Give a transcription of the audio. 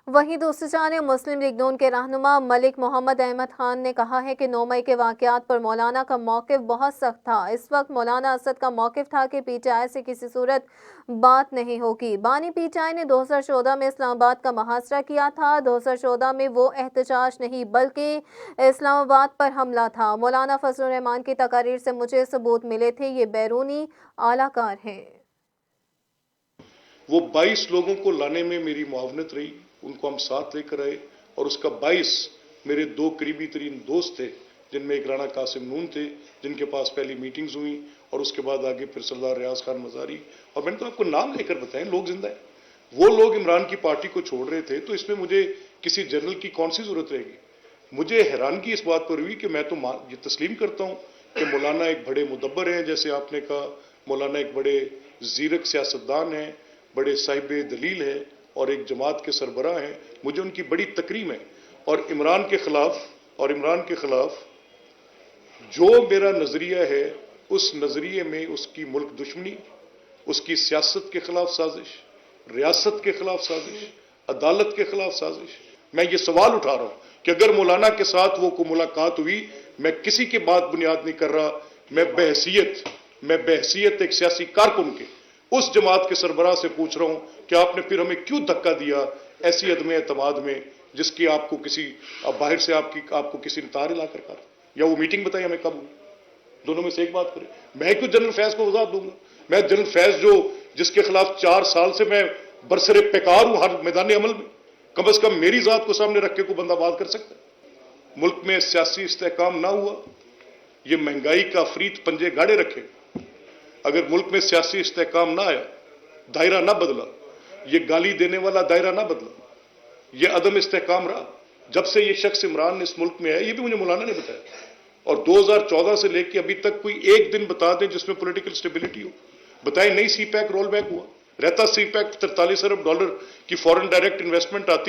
وہیں دوسری جانب مسلم لیگ نون کے رہنما ملک محمد احمد خان نے کہا ہے کہ 9 مئی کے واقعات پر مولانا کا موقف بہت سخت تھا۔ اس وقت مولانا اسد کا موقف تھا کہ پی ٹی آئی سے کسی صورت بات نہیں ہوگی۔ بانی پی ٹی آئی نے 2014 میں اسلام آباد کا محاصرہ کیا تھا۔ 2014 میں وہ احتجاج نہیں بلکہ اسلام آباد پر حملہ تھا۔ مولانا فضل الرحمان کی تقاریر سے مجھے ثبوت ملے تھے، یہ بیرونی اعلی کار ہیں۔ وہ 22 لوگوں کو لانے میں میری معاونت رہی، ان کو ہم ساتھ لے کر آئے، اور اس کا 22 میرے 2 قریبی ترین دوست تھے، جن میں ایک رانا قاسم نون تھے، جن کے پاس پہلی میٹنگز ہوئیں، اور اس کے بعد آگے پھر سردار ریاض خان مزاری، اور میں نے تو آپ کو نام لے کر بتائیں، لوگ زندہ ہیں۔ وہ لوگ عمران کی پارٹی کو چھوڑ رہے تھے، تو اس میں مجھے کسی جنرل کی کون سی ضرورت رہے گی؟ مجھے حیرانگی اس بات پر ہوئی کہ میں تو یہ تسلیم کرتا ہوں کہ مولانا ایک بڑے مدبر ہیں، جیسے آپ نے کہا، مولانا ایک بڑے زیرک سیاستدان ہیں، بڑے صاحب دلیل ہے، اور ایک جماعت کے سربراہ ہیں، مجھے ان کی بڑی تکریم ہے، اور عمران کے خلاف جو میرا نظریہ ہے، اس نظریے میں اس کی ملک دشمنی، اس کی سیاست کے خلاف سازش، ریاست کے خلاف سازش، عدالت کے خلاف سازش۔ میں یہ سوال اٹھا رہا ہوں کہ اگر مولانا کے ساتھ وہ کوئی ملاقات ہوئی، میں کسی کی بات بنیاد نہیں کر رہا، میں بحیثیت ایک سیاسی کارکن کے اس جماعت کے سربراہ سے پوچھ رہا ہوں کہ آپ نے پھر ہمیں کیوں دھکا دیا ایسی عدم اعتماد میں، جس کی آپ کو باہر سے آپ کو کسی نے تار لا کر کہا، یا وہ میٹنگ بتائی ہمیں کب ہوئی؟ دونوں میں سے ایک بات کریں۔ میں کیوں جنرل فیض کو وضاحت دوں گا؟ میں جنرل فیض جس کے خلاف 4 سال سے میں برسر پیکار ہوں ہر میدان عمل میں، کم از کم میری ذات کو سامنے رکھ کے کوئی بندہ بات کر سکتا ہے؟ ملک میں سیاسی استحکام نہ ہوا، یہ مہنگائی کا عفریت پنجے گاڑے رکھے، اگر ملک میں سیاسی استحکام نہ آیا، دائرہ نہ بدلا، یہ گالی دینے والا دائرہ نہ بدلا، یہ عدم استحکام رہا جب سے یہ شخص عمران اس ملک میں ہے، یہ بھی مجھے مولانا نے بتایا، اور 2014 سے لے کے ابھی تک کوئی ایک دن بتا دیں جس میں پولیٹیکل سٹیبلٹی ہو، بتائیں نئی سی پیک رول بیک ہوا، رہتا سی پیک $43 ارب کی فورن ڈائریکٹ انویسٹمنٹ آتی